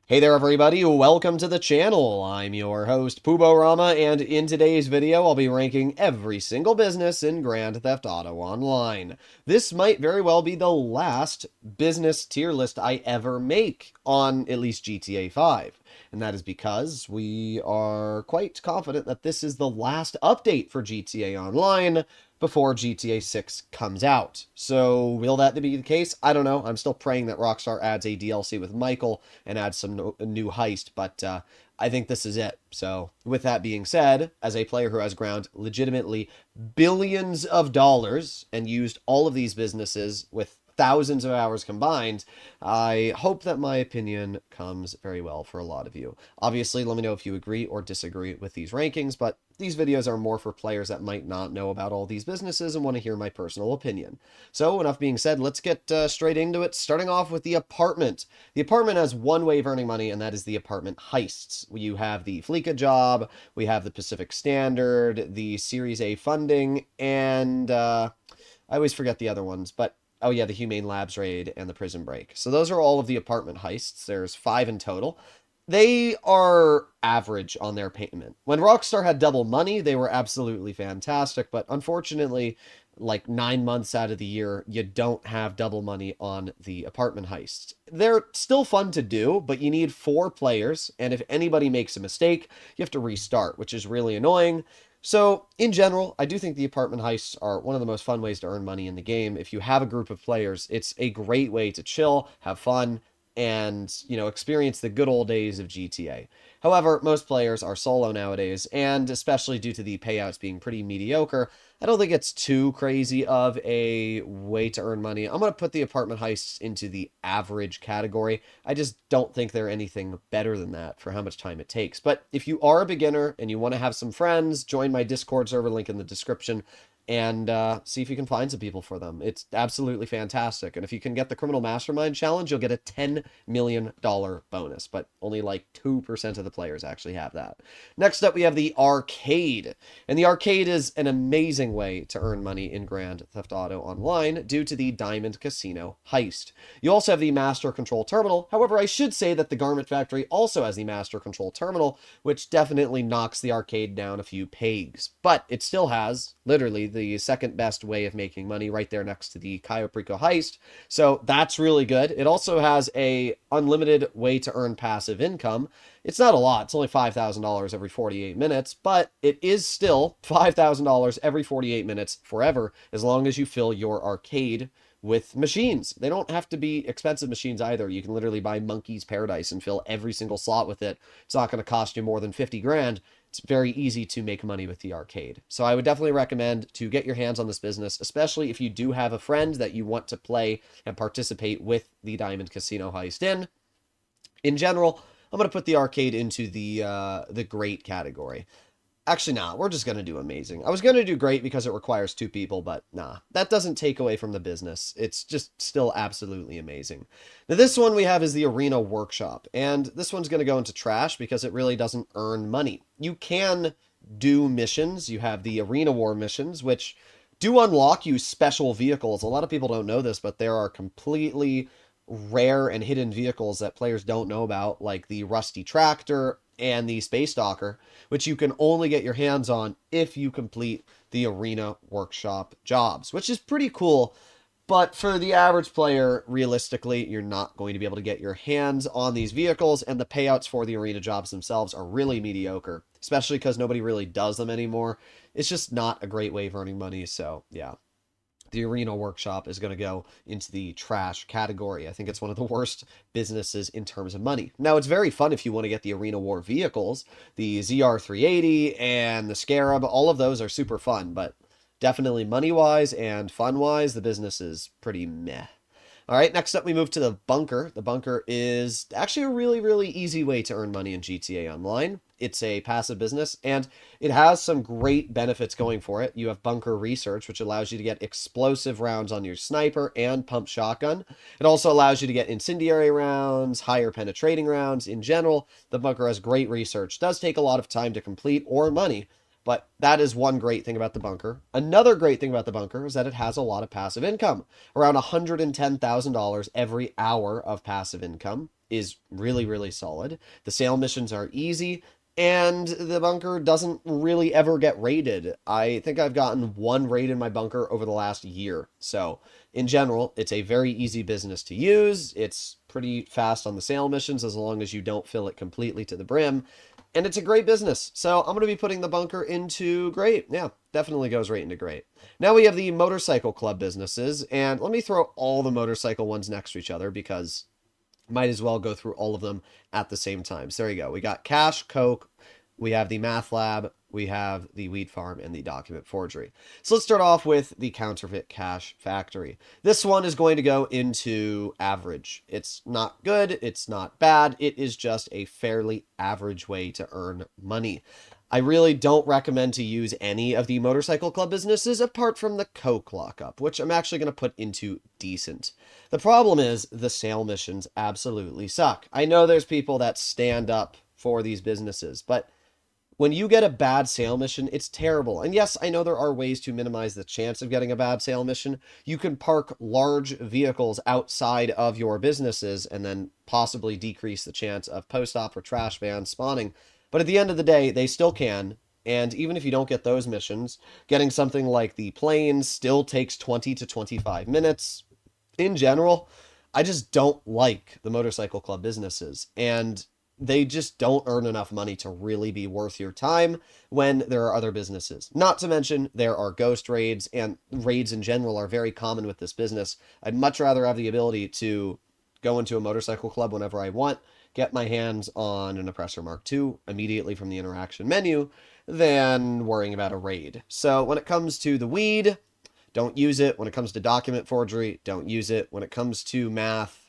Hey there everybody, welcome to the channel. I'm your host Rama, and in today's video I'll be ranking every single business in Grand Theft Auto Online. This might very well be the last business tier list I ever make on at least GTA 5. And that is because we are quite confident that this is the last update for GTA Online before GTA 6 comes out. So will that be the case? I don't know. I'm still praying that Rockstar adds a DLC with Michael and add some new heist, but I think this is it. So, with that being said, as a player who has ground legitimately billions of dollars and used all of these businesses with thousands of hours combined, I hope that my opinion comes very well for a lot of you. Obviously, let me know if you agree or disagree with these rankings, but these videos are more for players that might not know about all these businesses and want to hear my personal opinion. So, enough being said, let's get straight into it, starting off with the apartment. The apartment has one way of earning money, and that is the apartment heists. You have the Fleeca job, we have the Pacific Standard, the Series A funding, and I always forget the other ones, but oh yeah, the Humane Labs raid and the prison break. So those are all of the apartment heists. There's 5 in total. They are average on their payment. When Rockstar had double money, they were absolutely fantastic, but unfortunately, like 9 months out of the year, you don't have double money on the apartment heists. They're still fun to do, but you need 4 players, and if anybody makes a mistake, you have to restart, which is really annoying. So, in general, I do think the apartment heists are one of the most fun ways to earn money in the game. If you have a group of players, it's a great way to chill, have fun, and, experience the good old days of GTA. However, most players are solo nowadays, and especially due to the payouts being pretty mediocre, I don't think it's too crazy of a way to earn money. I'm going to put the apartment heists into the average category. I just don't think they're anything better than that for how much time it takes. But if you are a beginner and you want to have some friends, join my Discord server, link in the description, and see if you can find some people for them. It's absolutely fantastic. And if you can get the Criminal Mastermind Challenge, you'll get a $10 million bonus, but only like 2% of the players actually have that. Next up, we have the arcade. And the arcade is an amazing way to earn money in Grand Theft Auto Online due to the Diamond Casino heist. You also have the Master Control Terminal. However, I should say that the Garment Factory also has the Master Control Terminal, which definitely knocks the arcade down a few pegs. But it still has, literally, the second best way of making money right there next to the Cayo Perico heist. So that's really good. It also has a unlimited way to earn passive income. It's not a lot. It's only $5,000 every 48 minutes, but it is still $5,000 every 48 minutes forever as long as you fill your arcade with machines. They don't have to be expensive machines either. You can literally buy Monkey's Paradise and fill every single slot with it. It's not going to cost you more than 50 grand. It's very easy to make money with the arcade. So I would definitely recommend to get your hands on this business, especially if you do have a friend that you want to play and participate with the Diamond Casino heist in. In general, I'm going to put the arcade into the great category. Actually, nah, we're just going to do amazing. I was going to do great because it requires 2 people, but nah, that doesn't take away from the business. It's just still absolutely amazing. Now, this one we have is the Arena Workshop, and this one's going to go into trash because it really doesn't earn money. You can do missions. You have the Arena War missions, which do unlock you special vehicles. A lot of people don't know this, but there are completely rare and hidden vehicles that players don't know about, like the Rusty Tractor and the Space Docker, which you can only get your hands on if you complete the Arena Workshop jobs, which is pretty cool. But for the average player, realistically, you're not going to be able to get your hands on these vehicles, and the payouts for the arena jobs themselves are really mediocre, especially because nobody really does them anymore. It's just not a great way of earning money, so yeah, the Arena Workshop is going to go into the trash category. I think it's one of the worst businesses in terms of money. Now, it's very fun if you want to get the Arena War vehicles. The ZR380 and the Scarab, all of those are super fun, but definitely money-wise and fun-wise, the business is pretty meh. All right, next up we move to the bunker. The bunker is actually a really, really easy way to earn money in GTA Online. It's a passive business, and it has some great benefits going for it. You have bunker research, which allows you to get explosive rounds on your sniper and pump shotgun. It also allows you to get incendiary rounds, higher penetrating rounds. In general, the bunker has great research. It does take a lot of time to complete or money, but that is one great thing about the bunker. Another great thing about the bunker is that it has a lot of passive income, around $110,000 every hour of passive income. is really, really solid. The sail missions are easy, and the bunker doesn't really ever get raided. I think I've gotten one raid in my bunker over the last year. So, in general, it's a very easy business to use. It's pretty fast on the sail missions as long as you don't fill it completely to the brim. And it's a great business. So, I'm going to be putting the bunker into great. Yeah, definitely goes right into great. Now we have the motorcycle club businesses. And let me throw all the motorcycle ones next to each other because might as well go through all of them at the same time. So there you go. We got Cash, Coke, we have the Math Lab, we have the Weed Farm, and the Document Forgery. So let's start off with the Counterfeit Cash Factory. This one is going to go into average. It's not good, it's not bad, it is just a fairly average way to earn money. I really don't recommend to use any of the motorcycle club businesses apart from the Coke lockup, which I'm actually going to put into decent. The problem is the sale missions absolutely suck. I know there's people that stand up for these businesses, but when you get a bad sale mission, it's terrible. And yes, I know there are ways to minimize the chance of getting a bad sale mission. You can park large vehicles outside of your businesses and then possibly decrease the chance of post-op or trash vans spawning. But at the end of the day, they still can. And even if you don't get those missions, getting something like the planes still takes 20 to 25 minutes. In general, I just don't like the motorcycle club businesses. And they just don't earn enough money to really be worth your time when there are other businesses. Not to mention, there are ghost raids, and raids in general are very common with this business. I'd much rather have the ability to go into a motorcycle club whenever I want, get my hands on an Oppressor Mark II immediately from the interaction menu, than worrying about a raid. So when it comes to the weed, don't use it. When it comes to document forgery, don't use it. When it comes to math,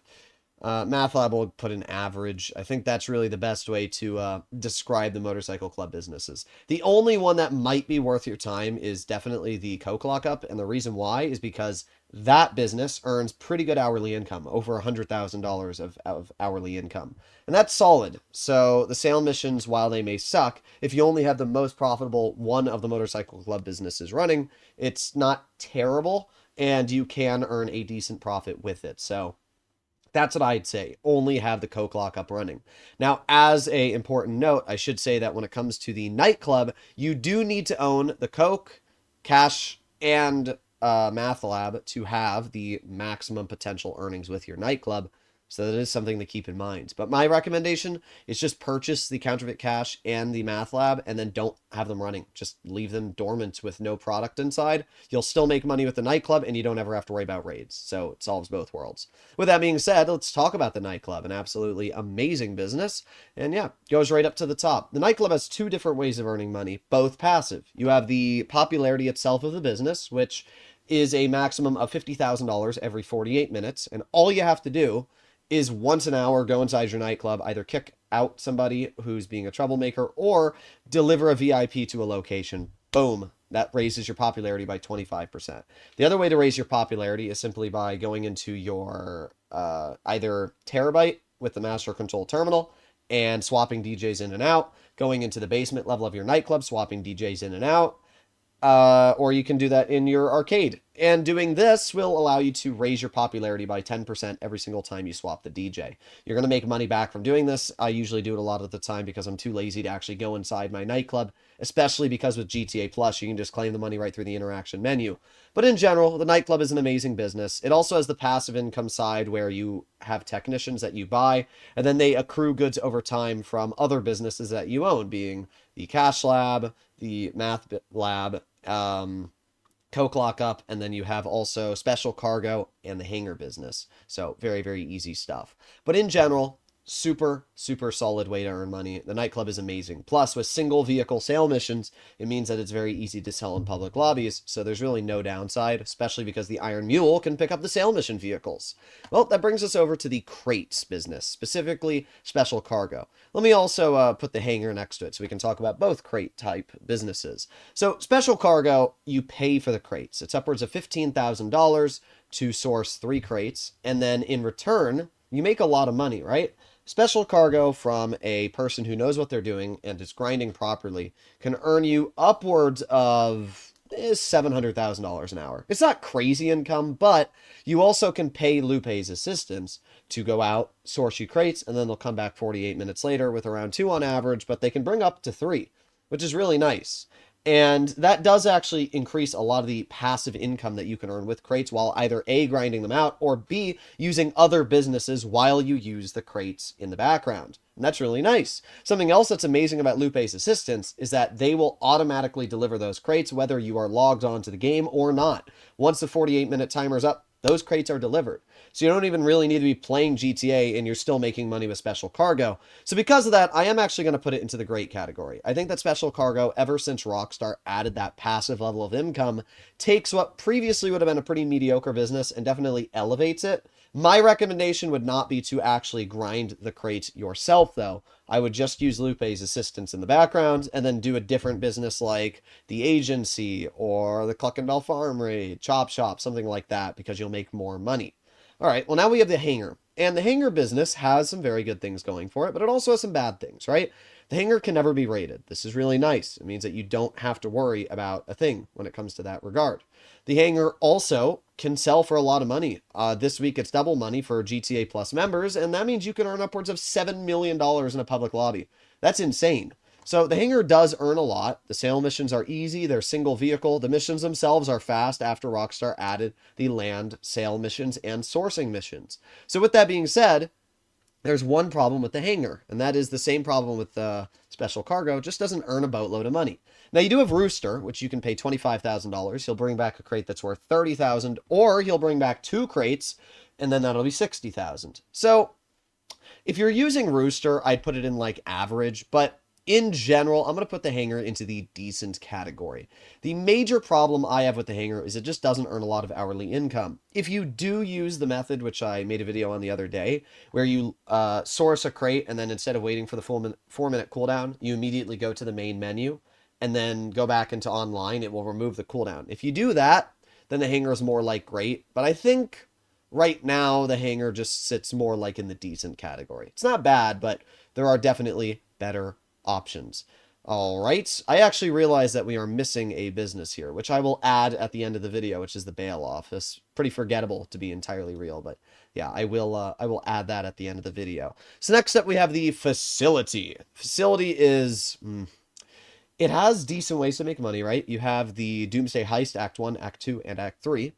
Math Lab will put an average. I think that's really the best way to describe the motorcycle club businesses. The only one that might be worth your time is definitely the Coke lockup, and the reason why is because that business earns pretty good hourly income, over $100,000 of hourly income. And that's solid. So the sale missions, while they may suck, if you only have the most profitable one of the motorcycle club businesses running, it's not terrible, and you can earn a decent profit with it. So that's what I'd say. Only have the Coke lockup running. Now, as a important note, I should say that when it comes to the nightclub, you do need to own the Coke, Cash, and Math Lab to have the maximum potential earnings with your nightclub. So that is something to keep in mind. But my recommendation is just purchase the Counterfeit Cash and the Math Lab and then don't have them running. Just leave them dormant with no product inside. You'll still make money with the nightclub and you don't ever have to worry about raids. So it solves both worlds. With that being said, let's talk about the nightclub. An absolutely amazing business. And yeah, goes right up to the top. The nightclub has two different ways of earning money, both passive. You have the popularity itself of the business, which is a maximum of $50,000 every 48 minutes. And all you have to do is once an hour go inside your nightclub, either kick out somebody who's being a troublemaker or deliver a VIP to a location. Boom. That raises your popularity by 25%. The other way to raise your popularity is simply by going into your either Terabyte with the Master Control Terminal and swapping DJs in and out, going into the basement level of your nightclub, swapping DJs in and out, or you can do that in your arcade. And doing this will allow you to raise your popularity by 10% every single time you swap the DJ. You're going to make money back from doing this. I usually do it a lot of the time because I'm too lazy to actually go inside my nightclub, especially because with GTA Plus, you can just claim the money right through the interaction menu. But in general, the nightclub is an amazing business. It also has the passive income side where you have technicians that you buy, and then they accrue goods over time from other businesses that you own, being the Cash Lab, the Math Lab, Coke lockup, and then you have also Special Cargo and the Hangar business. So very, very easy stuff. But in general, super, super solid way to earn money. The nightclub is amazing. Plus, with single vehicle sale missions, it means that it's very easy to sell in public lobbies, so there's really no downside, especially because the Iron Mule can pick up the sale mission vehicles. Well, that brings us over to the crates business, specifically Special Cargo. Let me also put the Hangar next to it so we can talk about both crate type businesses. So Special Cargo, you pay for the crates. It's upwards of $15,000 to source 3 crates, and then in return, you make a lot of money, right? Special Cargo from a person who knows what they're doing and is grinding properly can earn you upwards of is $700,000 an hour. It's not crazy income, but you also can pay Lupe's assistants to go out, source you crates, and then they'll come back 48 minutes later with around 2 on average, but they can bring up to 3, which is really nice. And that does actually increase a lot of the passive income that you can earn with crates while either A, grinding them out, or B, using other businesses while you use the crates in the background. And that's really nice. Something else that's amazing about Lupe's assistants is that they will automatically deliver those crates whether you are logged on to the game or not. Once the 48-minute timer's up, those crates are delivered. So you don't even really need to be playing GTA and you're still making money with special cargo. So because of that, I am actually going to put it into the great category. I think that special cargo, ever since Rockstar added that passive level of income, takes what previously would have been a pretty mediocre business and definitely elevates it. My recommendation would not be to actually grind the crates yourself, though. I would just use Lupe's assistance in the background and then do a different business like the agency or the Cluckendall Farm Raid, Chop Shop, something like that, because you'll make more money. All right, well, now we have the Hangar. And the Hangar business has some very good things going for it, but it also has some bad things, right? The Hangar can never be raided. This is really nice. It means that you don't have to worry about a thing when it comes to that regard. The Hangar also can sell for a lot of money. This week it's double money for GTA Plus members, and that means you can earn upwards of $7 million in a public lobby. That's insane. So the Hangar does earn a lot. The sale missions are easy. They're single vehicle. The missions themselves are fast after Rockstar added the land sale missions and sourcing missions. So with that being said, there's one problem with the Hangar, and that is the same problem with the special cargo. It just doesn't earn a boatload of money. Now, you do have Rooster, which you can pay $25,000. He'll bring back a crate that's worth $30,000, or he'll bring back 2 crates, and then that'll be $60,000. So if you're using Rooster, I'd put it in like average, but in general, I'm going to put the Hangar into the decent category. The major problem I have with the Hangar is it just doesn't earn a lot of hourly income. If you do use the method, which I made a video on the other day, where you source a crate and then instead of waiting for the full 4-minute cooldown, you immediately go to the main menu and then go back into online, it will remove the cooldown. If you do that, then the Hangar is more like great. But I think right now the Hangar just sits more like in the decent category. It's not bad, but there are definitely better options. All right. I actually realized that we are missing a business here, which I will add at the end of the video, which is the bail office. Pretty forgettable to be entirely real, but yeah, I will add that at the end of the video. So next up we have the facility. Facility is it has decent ways to make money, right? You have the Doomsday Heist Act 1, Act 2, and Act 3,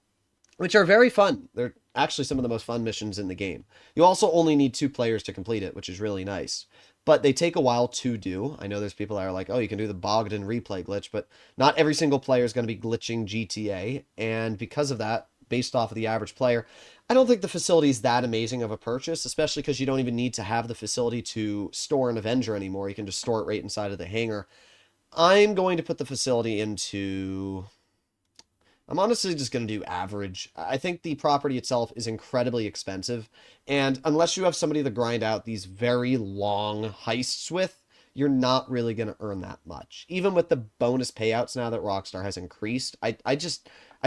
which are very fun. They're actually some of the most fun missions in the game. You also only need 2 players to complete it, which is really nice. But they take a while to do. I know there's people that are like, oh, you can do the Bogdan replay glitch, but not every single player is going to be glitching GTA. And because of that, based off of the average player, I don't think the facility is that amazing of a purchase, especially because you don't even need to have the facility to store an Avenger anymore. You can just store it right inside of the Hangar. I'm going to put the facility into... I'm honestly just going to do average. I think the property itself is incredibly expensive, and unless you have somebody to grind out these very long heists with, you're not really going to earn that much. Even with the bonus payouts now that Rockstar has increased, I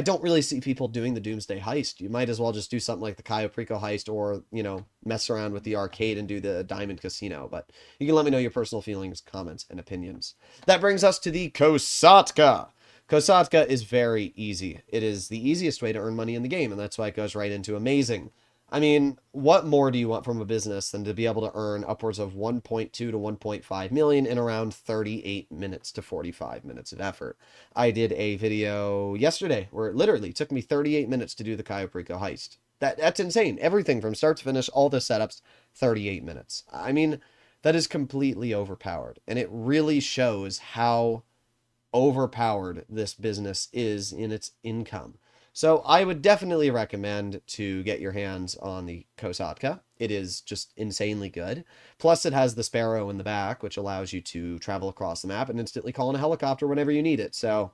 don't really see people doing the Doomsday Heist. You might as well just do something like the Cayo Perico Heist or, you know, mess around with the arcade and do the Diamond Casino. But you can let me know your personal feelings, comments, and opinions. That brings us to the Kosatka. Kosatka is very easy. It is the easiest way to earn money in the game, and that's why it goes right into amazing. I mean, what more do you want from a business than to be able to earn upwards of 1.2 to 1.5 million in around 38 minutes to 45 minutes of effort? I did a video yesterday where it literally took me 38 minutes to do the Cayo Perico heist. That's insane. Everything from start to finish, all the setups, 38 minutes. I mean, that is completely overpowered, and it really shows how overpowered this business is in its income. So I would definitely recommend to get your hands on the Kosatka. It is just insanely good. Plus it has the Sparrow in the back, which allows you to travel across the map and instantly call in a helicopter whenever you need it. So,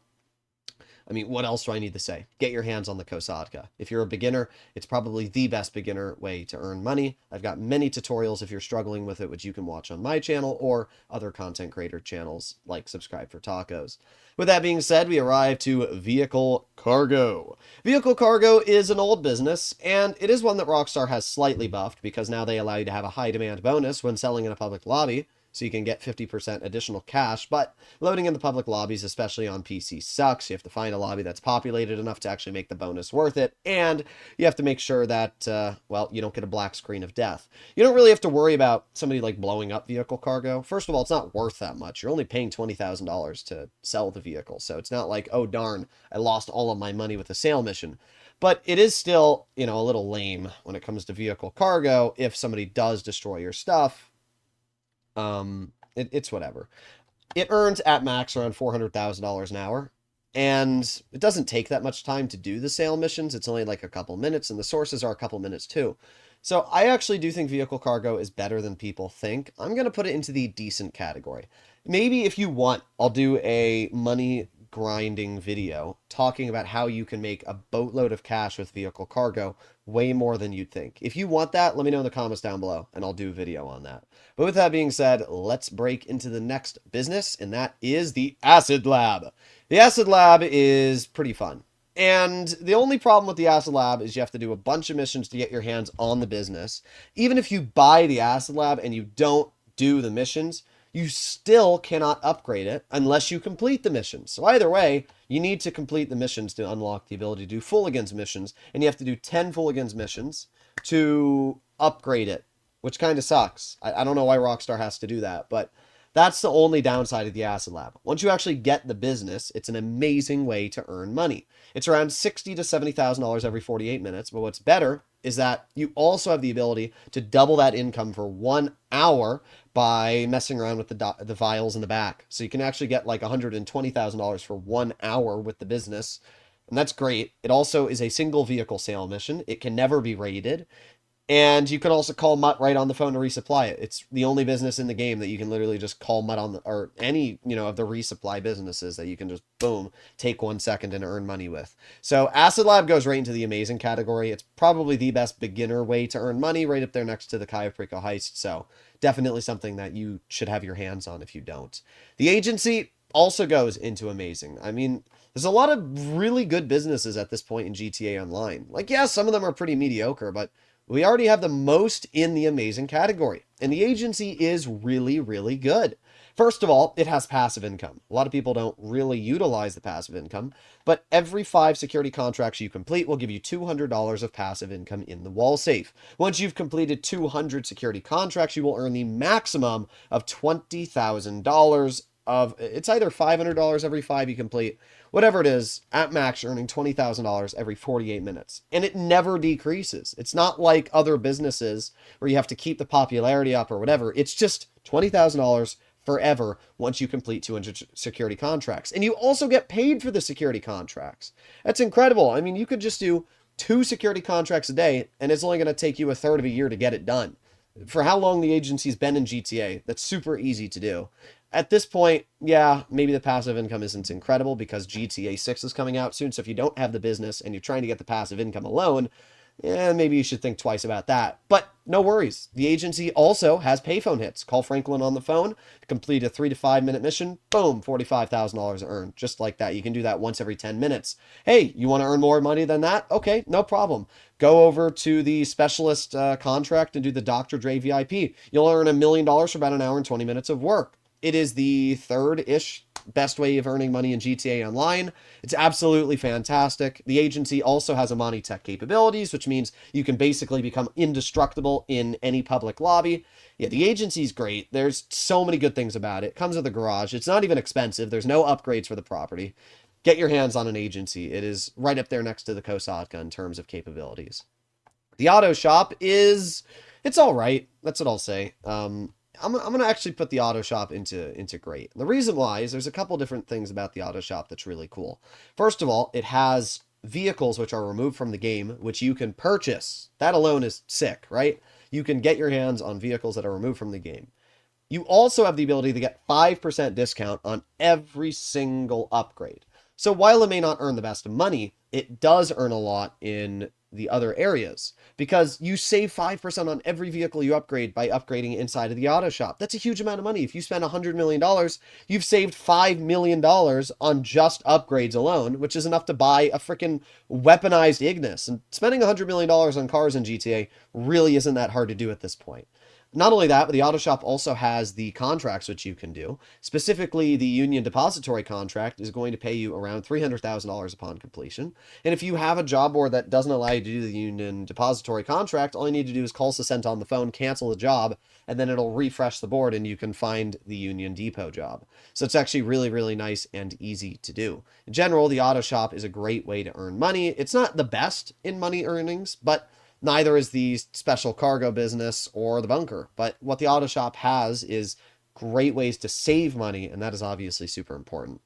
I mean, what else do I need to say? Get your hands on the Kosatka. If you're a beginner, it's probably the best beginner way to earn money. I've got many tutorials if you're struggling with it, which you can watch on my channel or other content creator channels like Subscribe for Tacos. With that being said, we arrive to Vehicle Cargo. Vehicle Cargo is an old business, and it is one that Rockstar has slightly buffed because now they allow you to have a high demand bonus when selling in a public lobby. so you can get 50% additional cash, but loading in the public lobbies, especially on PC, sucks. You have to find a lobby that's populated enough to actually make the bonus worth it, and you have to make sure that, well, you don't get a black screen of death. You don't really have to worry about somebody like blowing up vehicle cargo. First of all, it's not worth that much. You're only paying $20,000 to sell the vehicle, so it's not like, oh darn, I lost all of my money with the sale mission. But it is still, a little lame when it comes to vehicle cargo. If somebody does destroy your stuff, it's whatever. It earns at max around $400,000 an hour. And it doesn't take that much time to do the sale missions. It's only like a couple minutes, and the sources are a couple minutes too. So I actually do think vehicle cargo is better than people think. I'm going to put it into the decent category. Maybe if you want, I'll do a money grinding video talking about how you can make a boatload of cash with vehicle cargo, way more than you'd think. If you want that, let me know in the comments down below and I'll do a video on that. But with that being said, let's break into the next business, and that is the Acid Lab. The Acid Lab is pretty fun. And the only problem with the Acid Lab is you have to do a bunch of missions to get your hands on the business. Even if you buy the Acid Lab and you don't do the missions, you still cannot upgrade it unless you complete the missions. So either way, you need to complete the missions to unlock the ability to do Fulligans missions, and you have to do 10 Fulligans missions to upgrade it, which kind of sucks. I don't know why Rockstar has to do that, but that's the only downside of the Acid Lab. Once you actually get the business, it's an amazing way to earn money. It's around $60,000 to $70,000 every 48 minutes, but what's better is that you also have the ability to double that income for 1 hour by messing around with the vials in the back. So you can actually get like $120,000 for 1 hour with the business, and that's great. It also is a single vehicle sale mission. It can never be raided. And you can also call Mutt right on the phone to resupply it. It's the only business in the game that you can literally just call Mutt on or any, of the resupply businesses that you can just, boom, take 1 second and earn money with. So Acid Lab goes right into the amazing category. It's probably the best beginner way to earn money, right up there next to the Cayo Perico heist. So definitely something that you should have your hands on if you don't. The agency also goes into amazing. I mean, there's a lot of really good businesses at this point in GTA Online. Like, yeah, some of them are pretty mediocre, but we already have the most in the amazing category, and the agency is really, really good. First of all, it has passive income. A lot of people don't really utilize the passive income, but every 5 security contracts you complete will give you $200 of passive income in the wall safe. Once you've completed 200 security contracts, you will earn the maximum of $20,000 of, it's either $500 every 5 you complete, whatever it is, at max, you're earning $20,000 every 48 minutes. And it never decreases. It's not like other businesses where you have to keep the popularity up or whatever. It's just $20,000 forever once you complete 200 security contracts. And you also get paid for the security contracts. That's incredible. I mean, you could just do 2 security contracts a day, and it's only going to take you a third of a year to get it done. For how long the agency's been in GTA, that's super easy to do. At this point, yeah, maybe the passive income isn't incredible because GTA 6 is coming out soon. So if you don't have the business and you're trying to get the passive income alone, yeah, maybe you should think twice about that. But no worries. The agency also has payphone hits. Call Franklin on the phone, complete a 3 to 5 minute mission, boom, $45,000 earned. Just like that. You can do that once every 10 minutes. Hey, you want to earn more money than that? Okay, no problem. Go over to the specialist contract and do the Dr. Dre VIP. You'll earn $1 million for about an hour and 20 minutes of work. It is the third-ish best way of earning money in GTA Online. It's absolutely fantastic. The agency also has Amani Tech capabilities, which means you can basically become indestructible in any public lobby. Yeah, the agency's great. There's so many good things about it. It comes with a garage. It's not even expensive. There's no upgrades for the property. Get your hands on an agency. It is right up there next to the Kosatka in terms of capabilities. The auto shop it's all right. That's what I'll say. I'm going to actually put the auto shop into great. And the reason why is there's a couple different things about the auto shop that's really cool. First of all, it has vehicles which are removed from the game, which you can purchase. That alone is sick, right? You can get your hands on vehicles that are removed from the game. You also have the ability to get 5% discount on every single upgrade. So while it may not earn the best money, it does earn a lot in the other areas because you save 5% on every vehicle you upgrade by upgrading inside of the auto shop. That's a huge amount of money. If you spend $100 million, you've saved $5 million on just upgrades alone, which is enough to buy a freaking weaponized Ignis. And spending $100 million on cars in GTA really isn't that hard to do at this point. Not only that, but the auto shop also has the contracts which you can do. Specifically, the Union Depository contract is going to pay you around $300,000 upon completion. And if you have a job board that doesn't allow you to do the Union Depository contract, all you need to do is call Sacenta on the phone, cancel the job, and then it'll refresh the board and you can find the Union Depot job. So it's actually really, really nice and easy to do. In general, the auto shop is a great way to earn money. It's not the best in money earnings, but neither is the special cargo business or the bunker. But what the auto shop has is great ways to save money, and that is obviously super important.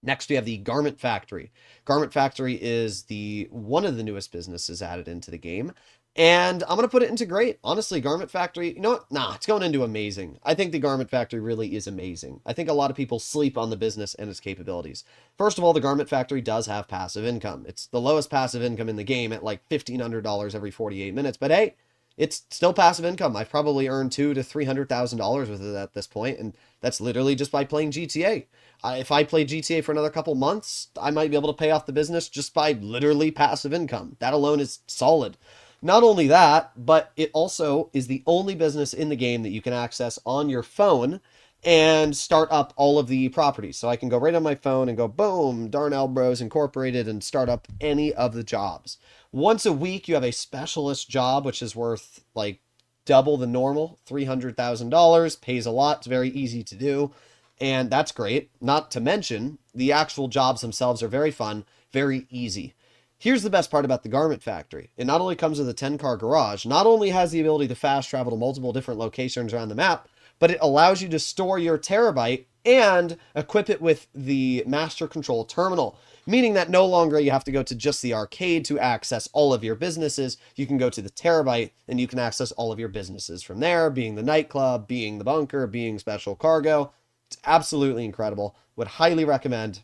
Next, we have the Garment Factory. Garment Factory is the one of the newest businesses added into the game. And I'm going to put it into great. Honestly, Garment Factory, you know what? Nah, it's going into amazing. I think the Garment Factory really is amazing. I think a lot of people sleep on the business and its capabilities. First of all, the Garment Factory does have passive income. It's the lowest passive income in the game at like $1,500 every 48 minutes. But hey, it's still passive income. I've probably earned $200,000 to $300,000 with it at this point, and that's literally just by playing GTA. If I play GTA for another couple months, I might be able to pay off the business just by literally passive income. That alone is solid. Not only that, but it also is the only business in the game that you can access on your phone and start up all of the properties. So I can go right on my phone and go, boom, Darnell Bros Incorporated, and start up any of the jobs. Once a week, you have a specialist job, which is worth like double the normal, $300,000, pays a lot. It's very easy to do. And that's great. Not to mention, the actual jobs themselves are very fun, very easy. Here's the best part about the Garment Factory. It not only comes with a 10-car garage, not only has the ability to fast travel to multiple different locations around the map, but it allows you to store your terabyte and equip it with the Master Control Terminal, meaning that no longer you have to go to just the arcade to access all of your businesses. You can go to the terabyte and you can access all of your businesses from there, being the nightclub, being the bunker, being special cargo. It's absolutely incredible. Would highly recommend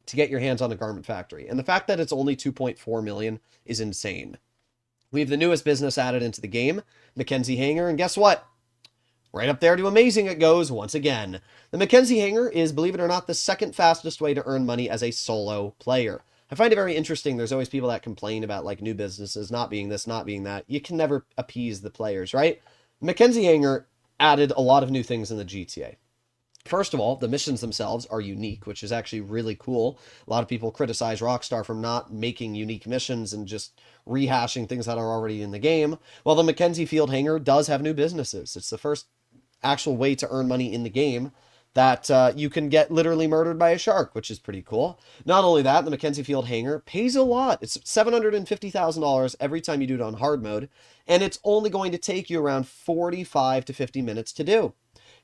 to get your hands on the Garment Factory. And the fact that it's only 2.4 million is insane. We have the newest business added into the game, Mackenzie Hangar, and guess what? Right up there to amazing it goes once again. The Mackenzie Hangar is, believe it or not, the second fastest way to earn money as a solo player. I find it very interesting. There's always people that complain about like new businesses not being this, not being that. You can never appease the players, right? Mackenzie Hangar added a lot of new things in the GTA. First of all, the missions themselves are unique, which is actually really cool. A lot of people criticize Rockstar for not making unique missions and just rehashing things that are already in the game. Well, the Mackenzie Field Hangar does have new businesses. It's the first actual way to earn money in the game that you can get literally murdered by a shark, which is pretty cool. Not only that, the Mackenzie Field Hangar pays a lot. It's $750,000 every time you do it on hard mode, and it's only going to take you around 45 to 50 minutes to do.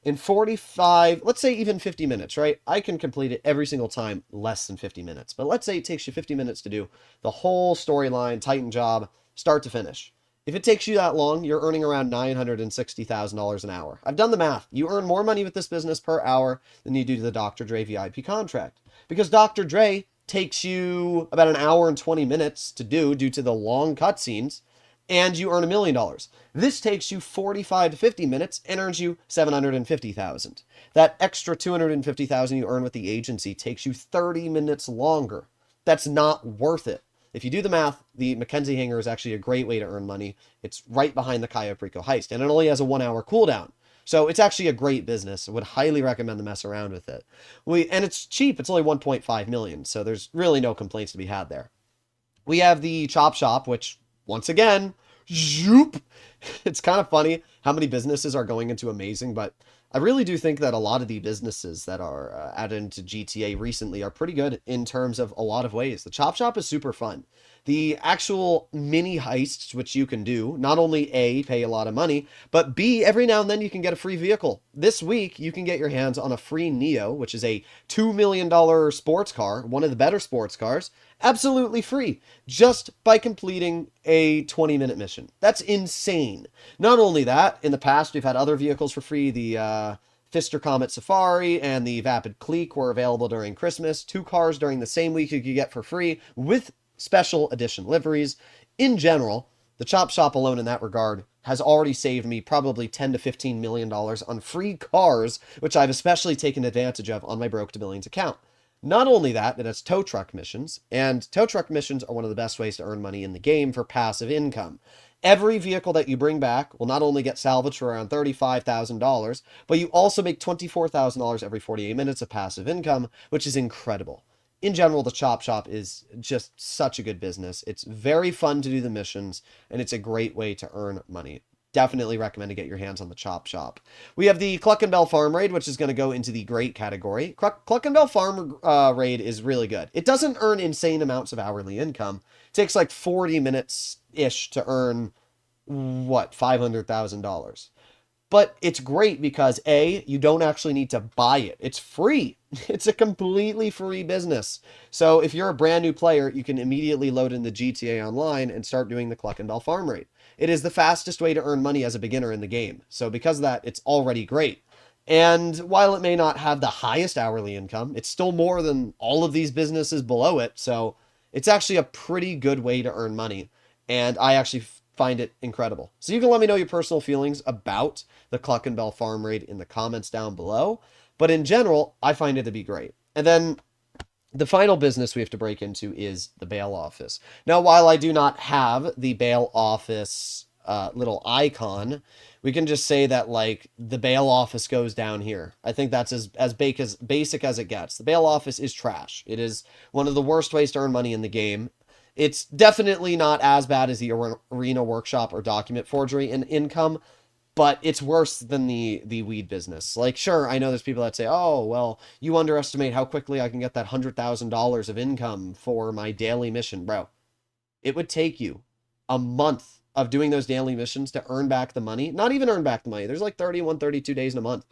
In 45, let's say even 50 minutes, right? I can complete it every single time less than 50 minutes. But let's say it takes you 50 minutes to do the whole storyline, Titan job, start to finish. If it takes you that long, you're earning around $960,000 an hour. I've done the math. You earn more money with this business per hour than you do to the Dr. Dre VIP contract. Because Dr. Dre takes you about an hour and 20 minutes to do due to the long cutscenes, and you earn $1 million. This takes you 45 to 50 minutes and earns you $750,000. That extra $250,000 you earn with the agency takes you 30 minutes longer. That's not worth it. If you do the math, the Mackenzie Hangar is actually a great way to earn money. It's right behind the Cayo Perico heist, and it only has a 1-hour cooldown. So it's actually a great business. I would highly recommend to mess around with it. And it's cheap. It's only 1.5 million, so there's really no complaints to be had there. We have the Chop Shop, which, once again, zoop. It's kind of funny how many businesses are going into amazing, but I really do think that a lot of the businesses that are added into GTA recently are pretty good in terms of a lot of ways. The Chop Shop is super fun. The actual mini heists, which you can do, not only A, pay a lot of money, but B, every now and then you can get a free vehicle. This week, you can get your hands on a free Neo, which is a $2 million sports car, one of the better sports cars, absolutely free, just by completing a 20-minute mission. That's insane. Not only that, in the past, we've had other vehicles for free. The Fister Comet Safari and the Vapid Clique were available during Christmas. 2 cars during the same week you could get for free with special edition liveries. In general, the Chop Shop alone in that regard has already saved me probably $10 to $15 million on free cars, which I've especially taken advantage of on my Broke to Billions account. Not only that, it has tow truck missions, and tow truck missions are one of the best ways to earn money in the game for passive income. Every vehicle that you bring back will not only get salvaged for around $35,000, but you also make $24,000 every 48 minutes of passive income, which is incredible. In general, the Chop Shop is just such a good business. It's very fun to do the missions, and it's a great way to earn money. Definitely recommend to get your hands on the Chop Shop. We have the Cluck and Bell Farm Raid, which is going to go into the great category. Cluck and Bell Farm Raid is really good. It doesn't earn insane amounts of hourly income. It takes like 40 minutes-ish to earn, what, $500,000. But it's great because A, you don't actually need to buy it. It's free. It's a completely free business. So if you're a brand new player, you can immediately load in the GTA Online and start doing the Cluck and Bell Farm Raid. It is the fastest way to earn money as a beginner in the game. So because of that, it's already great. And while it may not have the highest hourly income, it's still more than all of these businesses below it. So it's actually a pretty good way to earn money. And I actually find it incredible. So you can let me know your personal feelings about the Cluck and Bell Farm Raid in the comments down below. But in general, I find it to be great. And then the final business we have to break into is the bail office. Now, while I do not have the bail office little icon, we can just say that, like, the bail office goes down here. I think that's as basic as it gets. The bail office is trash. It is one of the worst ways to earn money in the game. It's definitely not as bad as the Arena Workshop or Document Forgery in income, but it's worse than the weed business. Like, sure, I know there's people that say, oh, well, you underestimate how quickly I can get that $100,000 of income for my daily mission. Bro, it would take you a month of doing those daily missions to earn back the money. Not even earn back the money. There's like 31, 32 days in a month.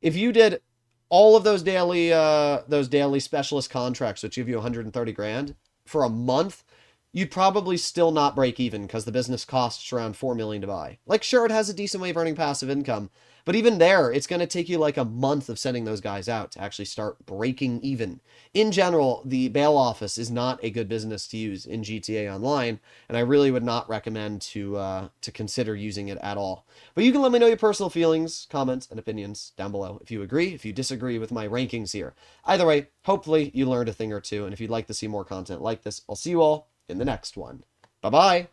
If you did all of those daily specialist contracts, which give you 130 grand for a month, you'd probably still not break even because the business costs around $4 million to buy. Like, sure, it has a decent way of earning passive income, but even there, it's going to take you like a month of sending those guys out to actually start breaking even. In general, the bail office is not a good business to use in GTA Online, and I really would not recommend to consider using it at all. But you can let me know your personal feelings, comments, and opinions down below. If you agree, if you disagree with my rankings here. Either way, hopefully you learned a thing or two, and if you'd like to see more content like this, I'll see you all in the next one. Bye-bye.